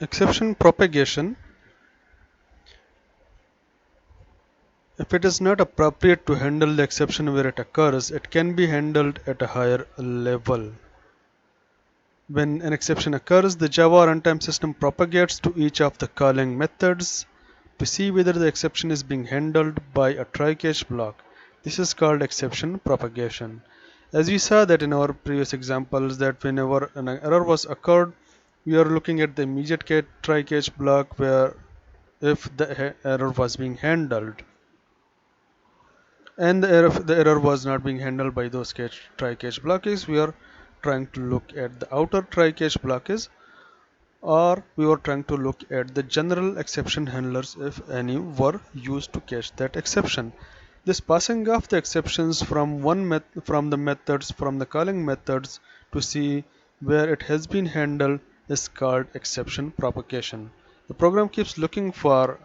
Exception propagation. If it is not appropriate to handle the exception where it occurs, it can be handled at a higher level. When an exception occurs, the Java runtime system propagates to each of the calling methods to see whether the exception is being handled by a try-catch block. This is called exception propagation. As we saw that in our previous examples, that whenever an error was occurred, we are looking at the immediate try-catch block where if the error was being handled, and the error was not being handled by those try-catch blockages, we are trying to look at the outer try-catch blockages, or we were trying to look at the general exception handlers if any were used to catch that exception. This passing of the exceptions from the calling methods to see where it has been handled is called exception propagation. The program keeps looking for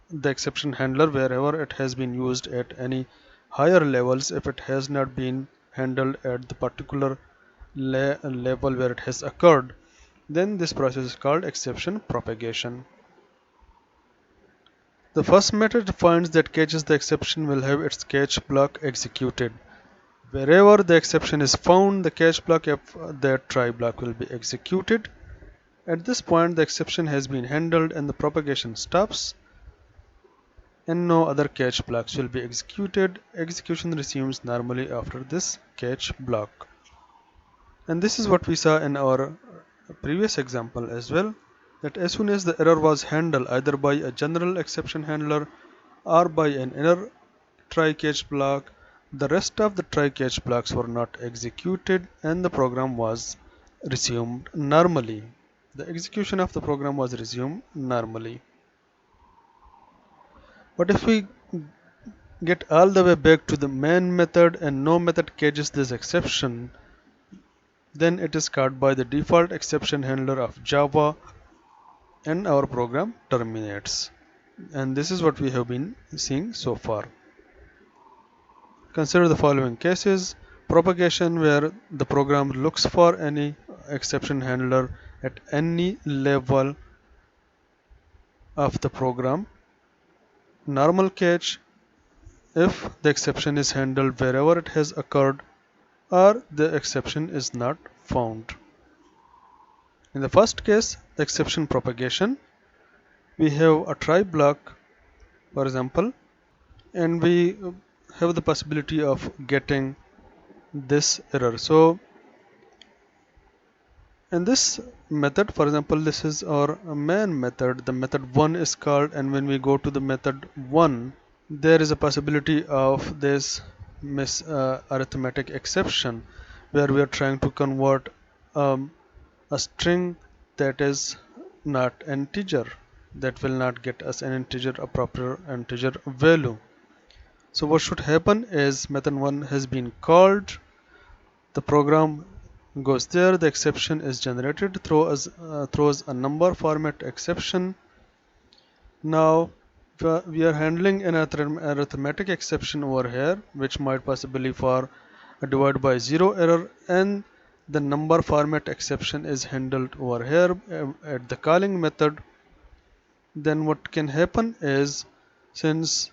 the exception handler wherever it has been used at any higher levels if it has not been handled at the particular level where it has occurred. Then this process is called exception propagation. The first method finds that catches the exception will have its catch block executed. Wherever the exception is found, the catch block of that try block will be executed. At this point, the exception has been handled and the propagation stops, and no other catch blocks will be executed. Execution resumes normally after this catch block. And this is what we saw in our previous example as well, that as soon as the error was handled either by a general exception handler or by an inner try-catch block, the rest of the try-catch blocks were not executed and the program was resumed normally. The execution of the program was resumed normally. But if we get all the way back to the main method and no method catches this exception, then it is caught by the default exception handler of Java and our program terminates. And this is what we have been seeing so far. Consider the following cases: propagation, where the program looks for any exception handler at any level of the program; normal catch, if the exception is handled wherever it has occurred or the exception is not found. In the first case, the exception propagation, we have a try block, for example, and we have the possibility of getting this error. So in this method, for example, this is our main method. The method 1 is called, and when we go to the method 1, there is a possibility of this arithmetic exception where we are trying to convert a string that is not integer, that will not get us an integer, a proper integer value. So what should happen is method 1 has been called, the program goes there, the exception is generated, throws a number format exception. Now we are handling an arithmetic exception over here, which might possibly for a divide by zero error, and the number format exception is handled over here at the calling method. Then what can happen is, since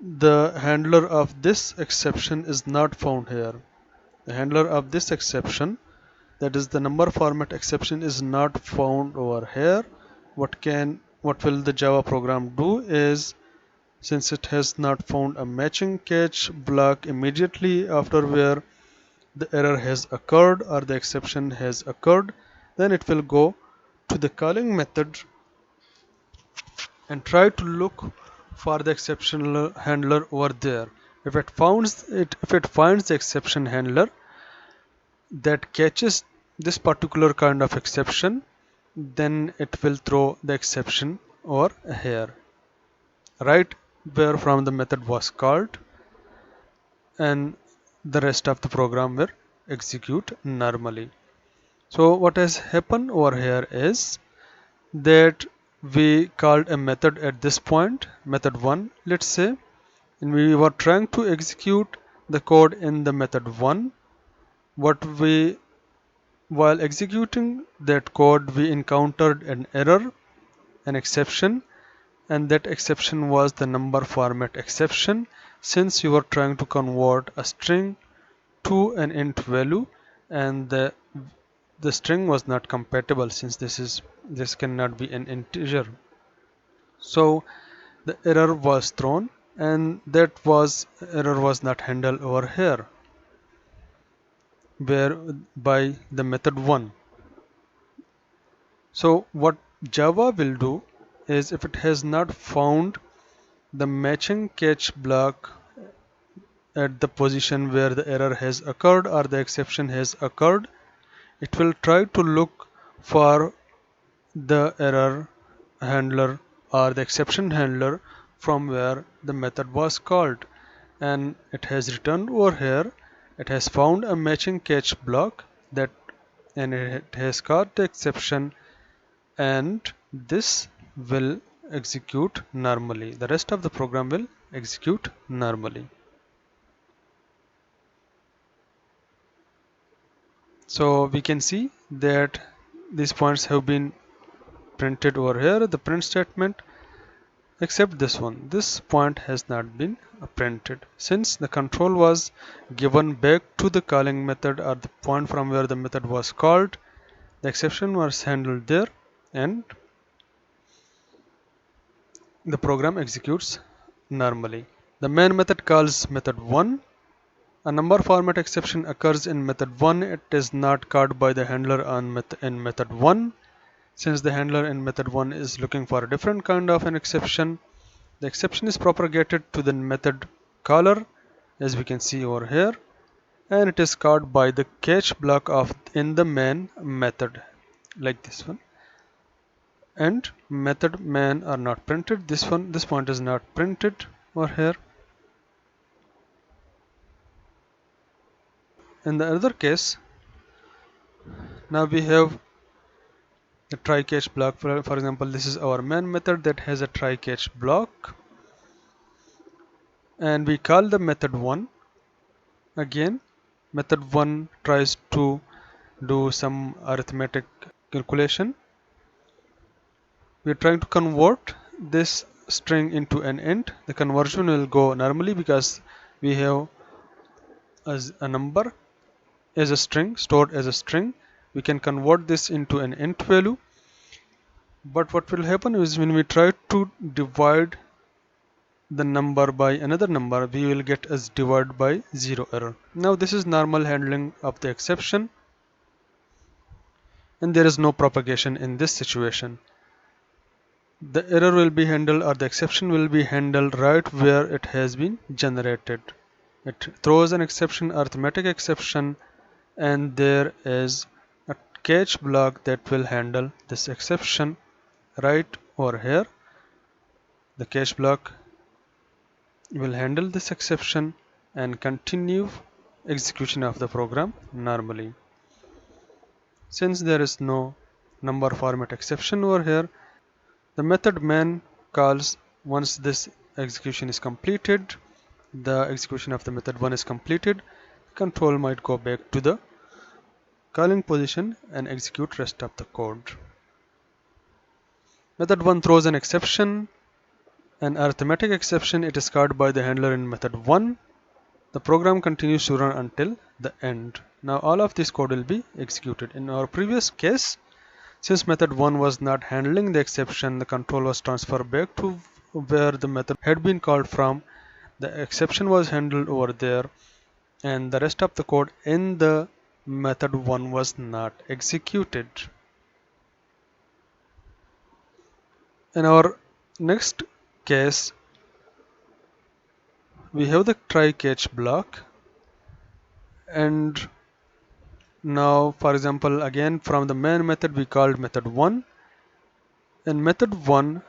the handler of this exception is not found here, the handler of this exception, that is the number format exception, is not found over here, what will the Java program do is, since it has not found a matching catch block immediately after where the error has occurred or the exception has occurred, then it will go to the calling method and try to look for the exception handler over there. If it finds the exception handler that catches this particular kind of exception, then it will throw the exception over here, right where from the method was called, and the rest of the program will execute normally. So what has happened over here is that we called a method at this point, method 1, let's say, and we were trying to execute the code in the method 1. What we While executing that code, we encountered an error, an exception, and that exception was the number format exception, since you were trying to convert a string to an int value, and the string was not compatible, since this cannot be an integer. So the error was thrown, and that error was not handled over here, where by the method 1. So what Java will do is, if it has not found the matching catch block at the position where the error has occurred or the exception has occurred, it will try to look for the error handler or the exception handler from where the method was called, and it has returned over here. It has found a matching catch block that, and it has caught the exception, and this will execute normally. The rest of the program will execute normally. So we can see that these points have been printed over here, the print statement, except this one. This point has not been printed, since the control was given back to the calling method or the point from where the method was called. The exception was handled there, and the program executes normally. The main method calls method 1. A number format exception occurs in method 1. It is not called by the handler in method 1. Since the handler in method 1 is looking for a different kind of an exception, the exception is propagated to the method caller, as we can see over here, and it is called by the catch block of in the main method, like this one. And method main are not printed. This point is not printed over here. In the other case, now we have the try catch block. For example, this is our main method that has a try catch block, and we call the method 1. Again, method 1 tries to do some arithmetic calculation. We are trying to convert this string into an int. The conversion will go normally because we have as a number as a string, stored as a string. We can convert this into an int value. But what will happen is, when we try to divide the number by another number, we will get as divide by 0 error. Now this is normal handling of the exception, and there is no propagation in this situation. The error will be handled, or the exception will be handled right where it has been generated. It throws an exception, arithmetic exception, and there is a catch block that will handle this exception right over here. The catch block will handle this exception and continue execution of the program normally. Since there is no number format exception over here, the method main calls once this execution is completed. The execution of the method 1 is completed. Control might go back to the calling position and execute rest of the code. Method 1 throws an exception, an arithmetic exception. It is called by the handler in method 1. The program continues to run until the end. Now all of this code will be executed. In our previous case, since method 1 was not handling the exception, the control was transferred back to where the method had been called from. The exception was handled over there, and the rest of the code in the method 1 was not executed. In our next case, we have the try catch block, and now, for example, again from the main method we called method 1. In method 1,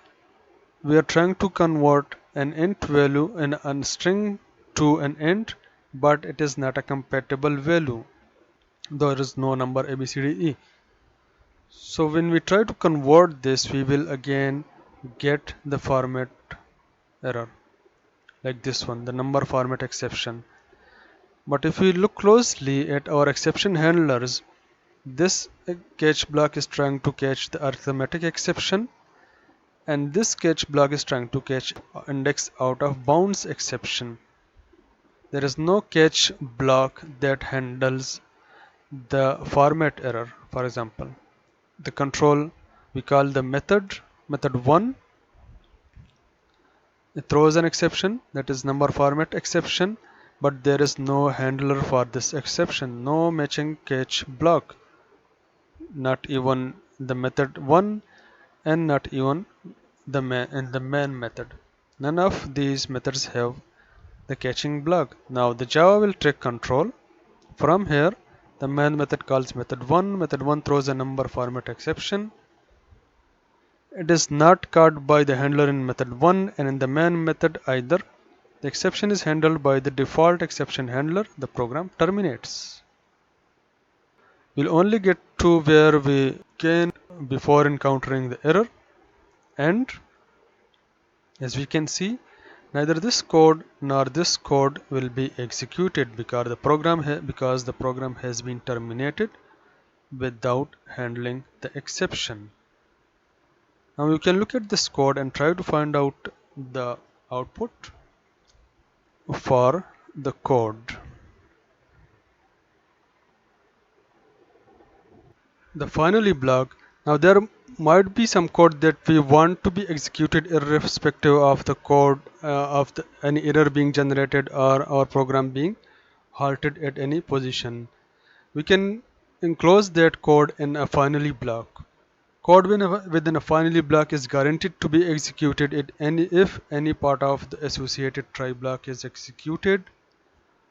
we are trying to convert an int value in a string to an int, but it is not a compatible value. There is no number A, B, C, D, E. So when we try to convert this, we will again get the format error, like this one, the number format exception. But if we look closely at our exception handlers, This catch block is trying to catch the arithmetic exception, and this catch block is trying to catch index out of bounds exception. There is no catch block that handles the format error. For example, the control we call the method 1, it throws an exception, that is number format exception, but there is no handler for this exception, no matching catch block, not even the method 1 and not even the main method. None of these methods have the catching block. Now the Java will take control. From here, the main method calls method 1. Method 1 throws a number format exception. It is not caught by the handler in method 1 and in the main method either. The exception is handled by the default exception handler. The program terminates. We'll only get to where we can before encountering the error, and as we can see, neither this code nor this code will be executed because the program has been terminated without handling the exception. Now you can look at this code and try to find out the output for the code. The finally block. Now there might be some code that we want to be executed irrespective of the code of any error being generated or our program being halted at any position. We can enclose that code in a finally block. Code within a finally block is guaranteed to be executed if any part of the associated try block is executed,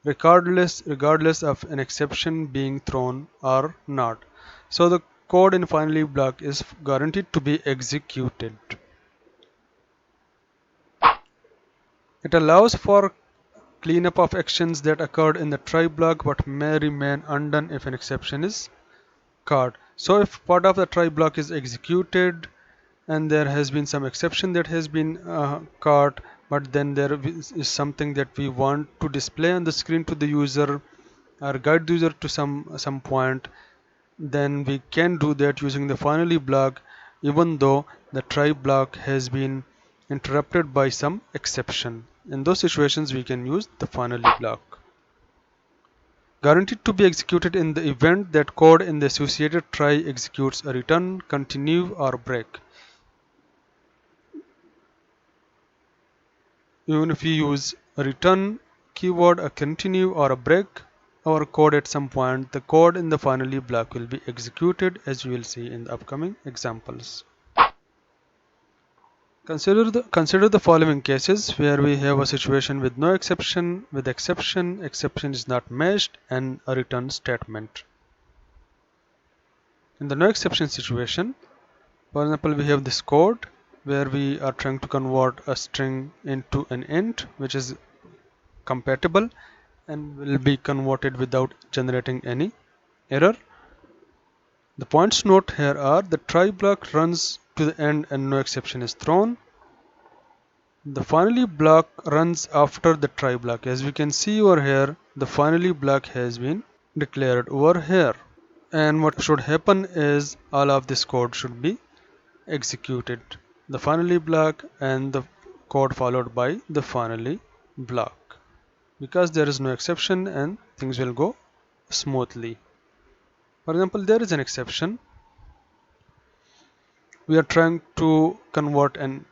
regardless of an exception being thrown or not. So the code in finally block is guaranteed to be executed. It allows for cleanup of actions that occurred in the try block but may remain undone if an exception is caught. So if part of the try block is executed and there has been some exception that has been caught, but then there is something that we want to display on the screen to the user or guide the user to some point, then we can do that using the finally block even though the try block has been interrupted by some exception. In those situations we can use the finally block. Guaranteed to be executed in the event that code in the associated try executes a return, continue or break. Even if we use a return keyword, a continue or a break our code at some point, the code in the finally block will be executed, as you will see in the upcoming examples. Consider the following cases where we have a situation with no exception, with exception is not matched, and a return statement. In the no exception situation, for example, we have this code where we are trying to convert a string into an int which is compatible and will be converted without generating any error. The points to note here are the try block runs to the end and no exception is thrown. The finally block runs after the try block. As we can see over here, the finally block has been declared over here. And what should happen is all of this code should be executed. The finally block and the code followed by the finally block, because there is no exception and things will go smoothly. For example, there is an exception. We are trying to convert an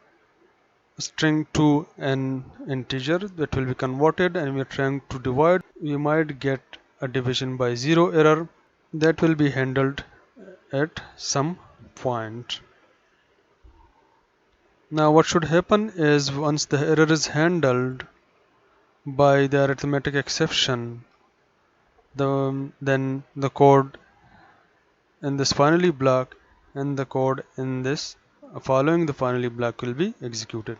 string to an integer that will be converted, and we are trying to divide. We might get a division by 0 error that will be handled at some point. Now what should happen is once the error is handled by the arithmetic exception, then the code in this finally block and the code in this following the finally block will be executed.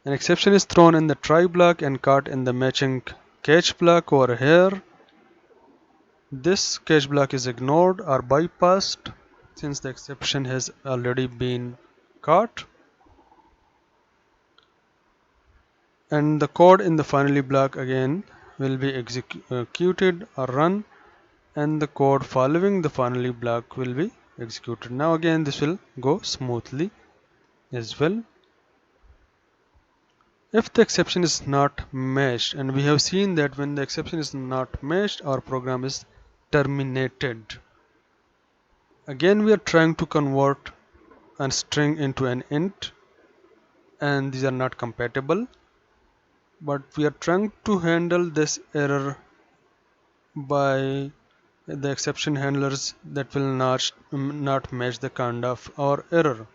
An exception is thrown in the try block and caught in the matching catch block over here. This catch block is ignored or bypassed since the exception has already been caught, and the code in the finally block again will be executed or run, and the code following the finally block will be executed. Now again this will go smoothly as well. If the exception is not matched, and we have seen that when the exception is not matched, our program is terminated. Again we are trying to convert a string into an int, and these are not compatible, but we are trying to handle this error by the exception handlers that will not match the kind of our error.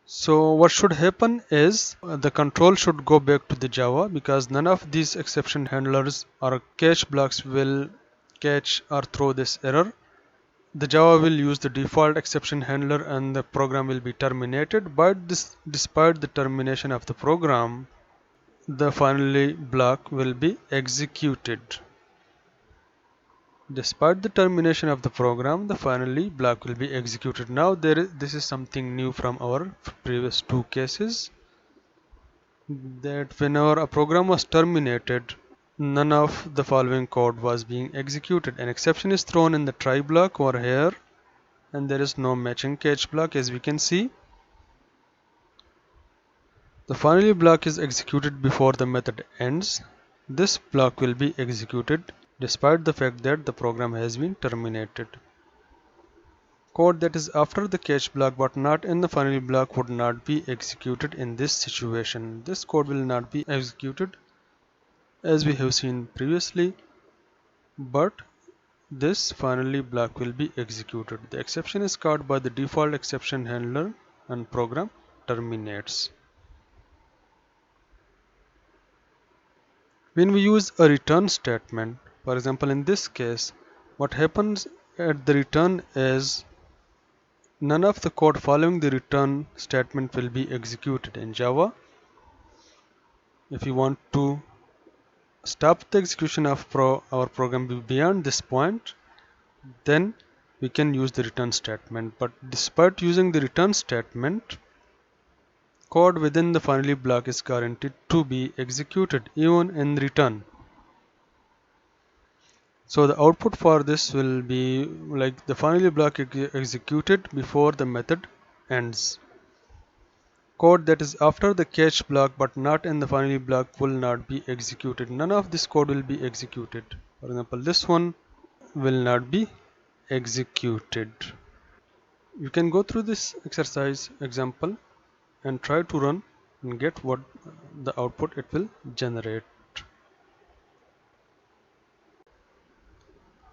So what should happen is the control should go back to the Java, because none of these exception handlers or catch blocks will catch or throw this error. The Java will use the default exception handler and the program will be terminated, but despite the termination of the program, the finally block will be executed. Despite the termination of the program, the finally block will be executed. Now this is something new from our previous two cases, that whenever a program was terminated, none of the following code was being executed. An exception is thrown in the try block over here, and there is no matching catch block, as we can see. The finally block is executed before the method ends. This block will be executed despite the fact that the program has been terminated. Code that is after the catch block but not in the finally block would not be executed in this situation. This code will not be executed as we have seen previously, but this finally block will be executed. The exception is caught by the default exception handler and program terminates. When we use a return statement, for example in this case, what happens at the return is none of the code following the return statement will be executed in Java. If you want to stop the execution of our program beyond this point, then we can use the return statement. But despite using the return statement, code within the finally block is guaranteed to be executed even in return. So the output for this will be like the finally block executed before the method ends. Code that is after the catch block but not in the finally block will not be executed. None of this code will be executed. For example, this one will not be executed. You can go through this exercise example and try to run and get what the output it will generate.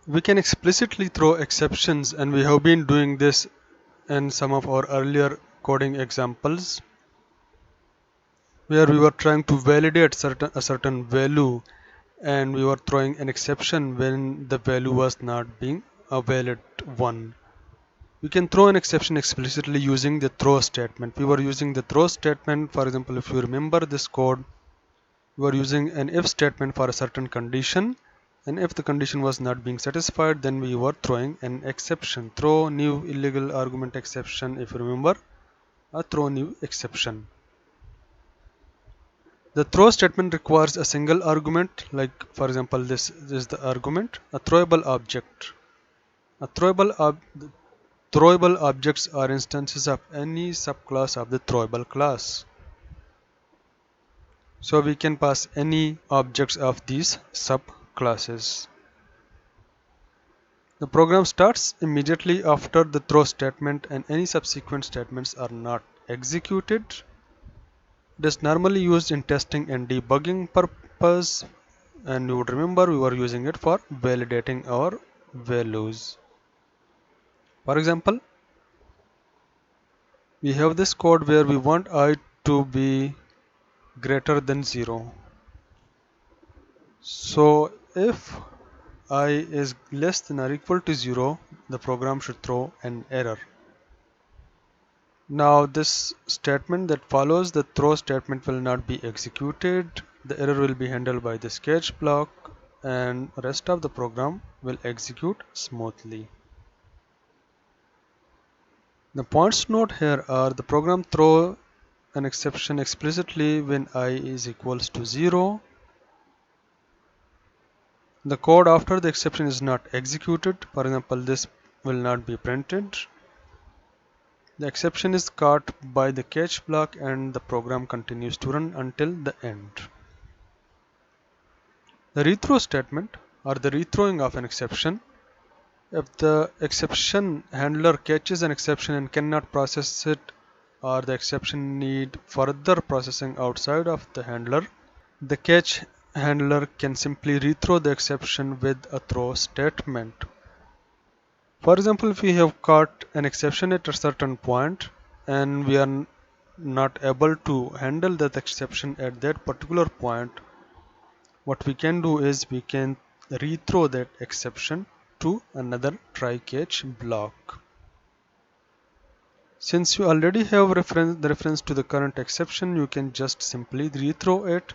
We can explicitly throw exceptions, and we have been doing this in some of our earlier coding examples, where we were trying to validate a certain value and we were throwing an exception when the value was not being a valid one. We can throw an exception explicitly using the throw statement. We were using the throw statement, for example, if you remember this code, we were using an if statement for a certain condition, and if the condition was not being satisfied, then we were throwing an exception. Throw new illegal argument exception, if you remember, a throw new exception. The throw statement requires a single argument, like for example this is the argument, a throwable object. Throwable objects are instances of any subclass of the throwable class. So we can pass any objects of these subclasses. The program starts immediately after the throw statement and any subsequent statements are not executed. It is normally used in testing and debugging purpose, and you would remember we were using it for validating our values. For example, we have this code where we want I to be greater than 0. So if I is less than or equal to 0, the program should throw an error. Now this statement that follows the throw statement will not be executed. The error will be handled by this catch block and the rest of the program will execute smoothly. The points to note here are the program throw an exception explicitly when I is equals to 0. The code after the exception is not executed. For example, this will not be printed. The exception is caught by the catch block and the program continues to run until the end. The rethrow statement, or the rethrowing of an exception. If the exception handler catches an exception and cannot process it, or the exception need further processing outside of the handler, the catch handler can simply rethrow the exception with a throw statement. For example, if we have caught an exception at a certain point and we are not able to handle that exception at that particular point, what we can do is we can rethrow that exception to another try catch block. Since you already have the reference to the current exception, you can just simply rethrow it.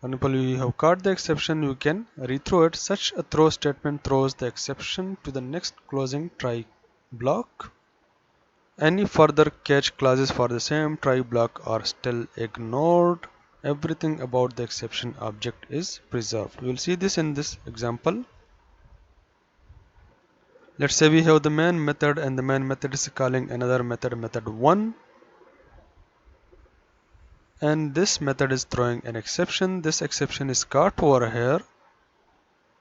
For example, you have caught the exception, you can rethrow it. Such a throw statement throws the exception to the next closing try block. Any further catch clauses for the same try block are still ignored. Everything about the exception object is preserved. We will see this in this example. Let's say we have the main method and the main method is calling another method, method1, and this method is throwing an exception. This exception is caught over here,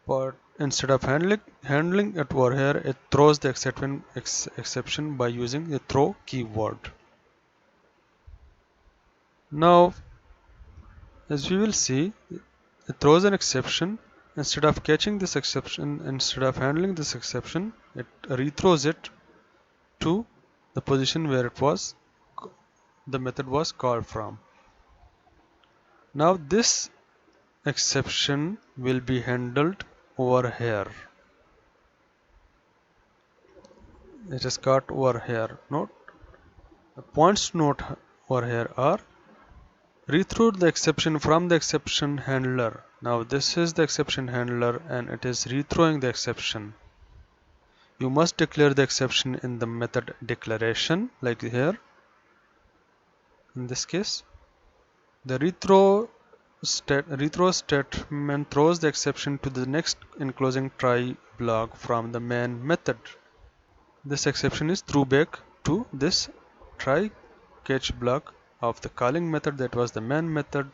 but instead of handling it over here, it throws the exception by using the throw keyword. Now, as we will see, it throws an exception. Instead of catching this exception, instead of handling this exception, it rethrows it to the position where the method was called from. Now this exception will be handled over here. It is caught over here. Note the points to note over here are rethrow the exception from the exception handler. Now this is the exception handler and it is rethrowing the exception. You must declare the exception in the method declaration, like here. In this case, the rethrow statement throws the exception to the next enclosing try block from the main method. This exception is thrown back to this try catch block of the calling method, that was the main method,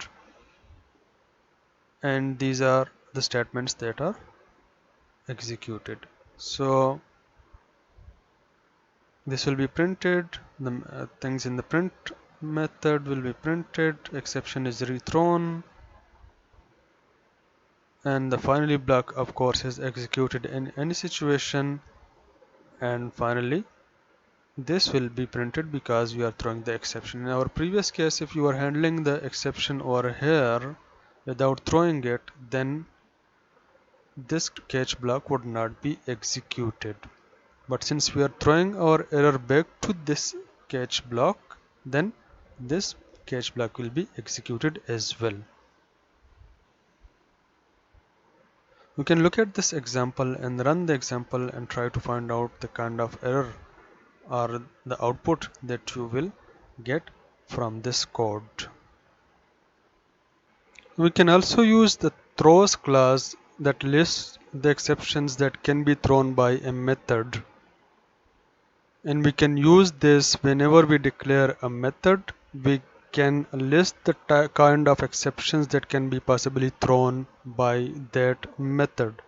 and these are the statements that are executed. So this will be printed, the things in the print method will be printed, exception is rethrown, and the finally block of course is executed in any situation, and finally this will be printed because we are throwing the exception. In our previous case, if you are handling the exception over here without throwing it, then this catch block would not be executed. But since we are throwing our error back to this catch block, then this catch block will be executed as well. You can look at this example and run the example and try to find out the kind of error or the output that you will get from this code. We can also use the throws class that lists the exceptions that can be thrown by a method. And we can use this whenever we declare a method. We can list the kind of exceptions that can be possibly thrown by that method.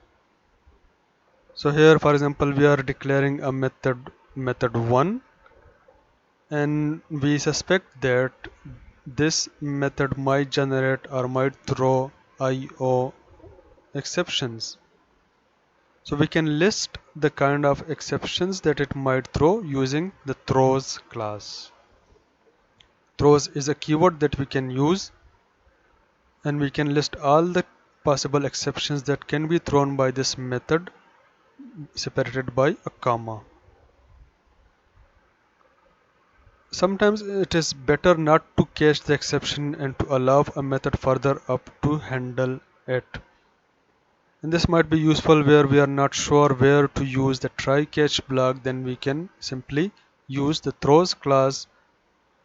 So here, for example, we are declaring a method1, and we suspect that this method might generate or might throw IO exceptions. So we can list the kind of exceptions that it might throw using the throws class. Throws is a keyword that we can use, and we can list all the possible exceptions that can be thrown by this method separated by a comma. Sometimes it is better not to catch the exception and to allow a method further up to handle it. And this might be useful where we are not sure where to use the try catch block. Then we can simply use the throws class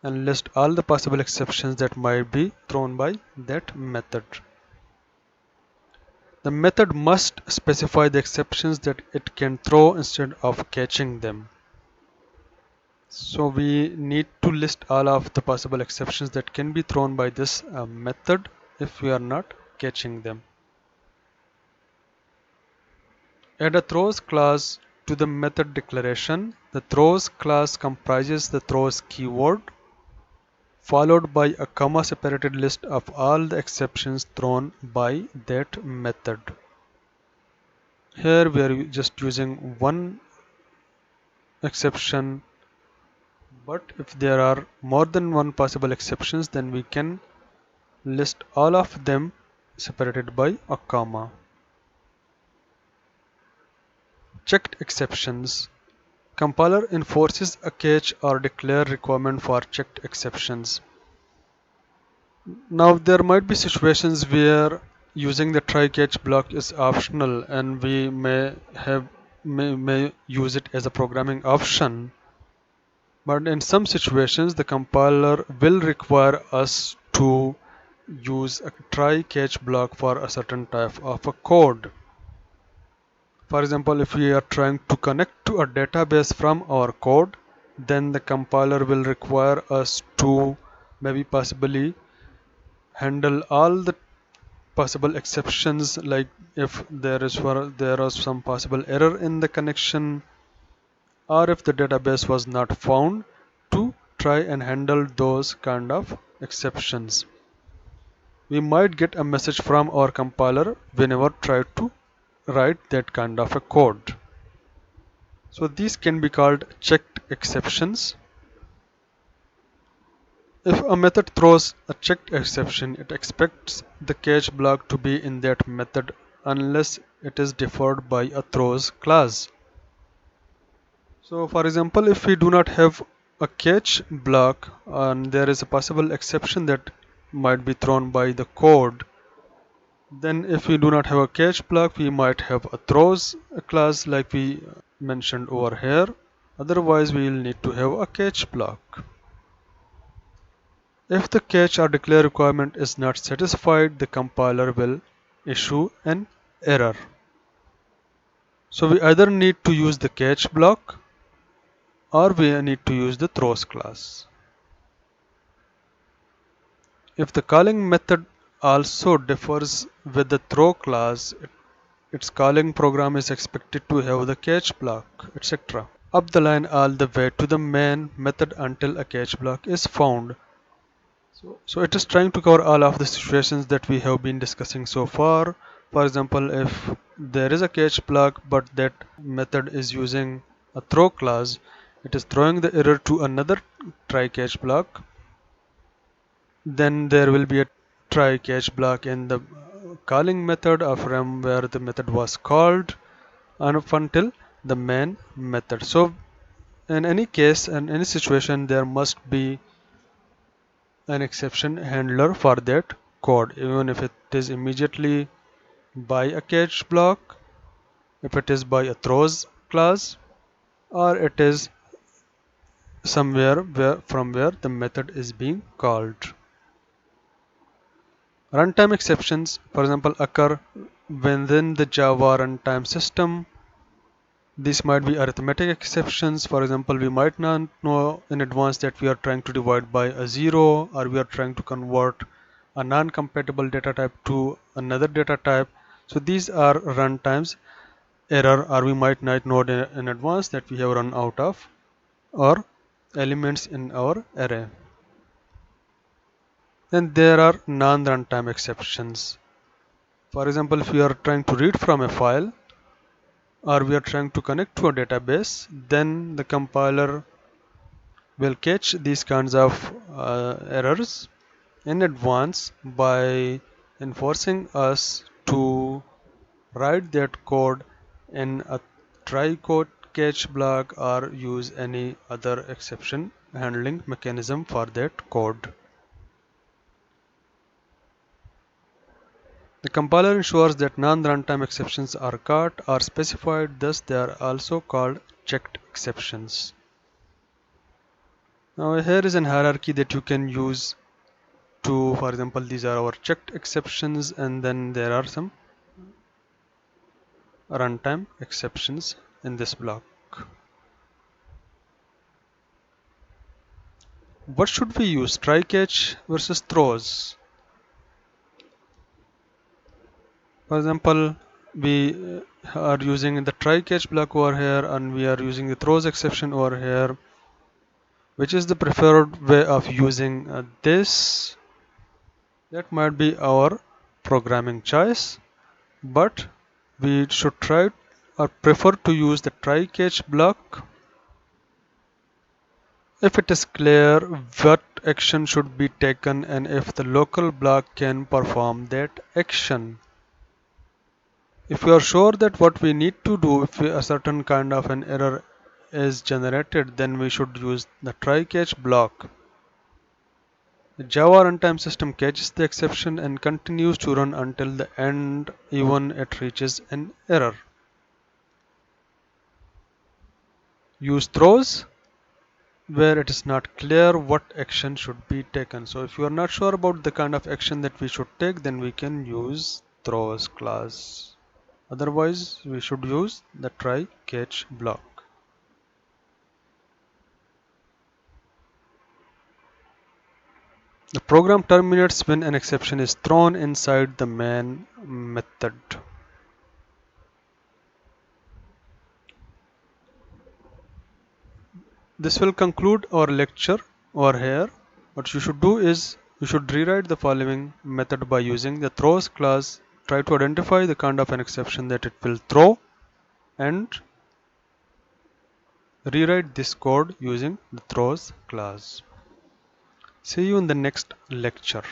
and list all the possible exceptions that might be thrown by that method. The method must specify the exceptions that it can throw instead of catching them. So we need to list all of the possible exceptions that can be thrown by this method if we are not catching them. Add a throws clause to the method declaration. The throws class comprises the throws keyword followed by a comma separated list of all the exceptions thrown by that method. Here we are just using one exception, but if there are more than one possible exceptions, then we can list all of them separated by a comma. Checked exceptions. Compiler enforces a catch or declare requirement for checked exceptions. Now there might be situations where using the try catch block is optional and we may use it as a programming option. But in some situations the compiler will require us to use a try catch block for a certain type of a code. For example, if we are trying to connect to a database from our code, then the compiler will require us to maybe possibly handle all the possible exceptions, like if there is some possible error in the connection or if the database was not found, to try and handle those kind of exceptions. We might get a message from our compiler whenever try to write that kind of a code. So these can be called checked exceptions. If a method throws a checked exception, it expects the catch block to be in that method unless it is deferred by a throws clause. So for example, if we do not have a catch block and there is a possible exception that might be thrown by the code, then if we do not have a catch block, we might have a throws clause like we mentioned over here. Otherwise, we will need to have a catch block. If the catch or declare requirement is not satisfied, the compiler will issue an error. So we either need to use the catch block or we need to use the throws class. If the calling method also differs with the throw class, its calling program is expected to have the catch block, etc. Up the line all the way to the main method until a catch block is found. So it is trying to cover all of the situations that we have been discussing so far. For example, if there is a catch block but that method is using a throw clause, it is throwing the error to another try catch block. Then there will be a try catch block in the calling method from where the method was called and up until the main method. So in any case, in any situation, there must be an exception handler for that code, even if it is immediately by a catch block, if it is by a throws clause, or it is somewhere from where the method is being called. Runtime exceptions, for example, occur within the Java runtime system. These might be arithmetic exceptions. For example, we might not know in advance that we are trying to divide by a 0 or we are trying to convert a non-compatible data type to another data type. So these are runtimes error, or we might not know in advance that we have run out of or elements in our array. Then there are non-runtime exceptions. For example, if we are trying to read from a file or we are trying to connect to a database, then the compiler will catch these kinds of errors in advance by enforcing us to write that code in a try catch block or use any other exception handling mechanism for that code. The compiler ensures that non-runtime exceptions are caught or specified, thus they are also called checked exceptions. Now here is an hierarchy that you can use to, for example, these are our checked exceptions and then there are some runtime exceptions in this block. What should we use? Try catch versus throws. For example, we are using the try catch block over here and we are using the throws exception over here. Which is the preferred way of using this? That might be our programming choice, but we should try or prefer to use the try catch block if it is clear what action should be taken and if the local block can perform that action. If we are sure that what we need to do if a certain kind of an error is generated, then we should use the try catch block. The Java runtime system catches the exception and continues to run until the end, even it reaches an error. Use throws where it is not clear what action should be taken. So if you are not sure about the kind of action that we should take, then we can use throws class. Otherwise, we should use the try catch block. The program terminates when an exception is thrown inside the main method. This will conclude our lecture over here. What you should do is you should rewrite the following method by using the throws class. Try to identify the kind of an exception that it will throw and rewrite this code using the throws class. See you in the next lecture.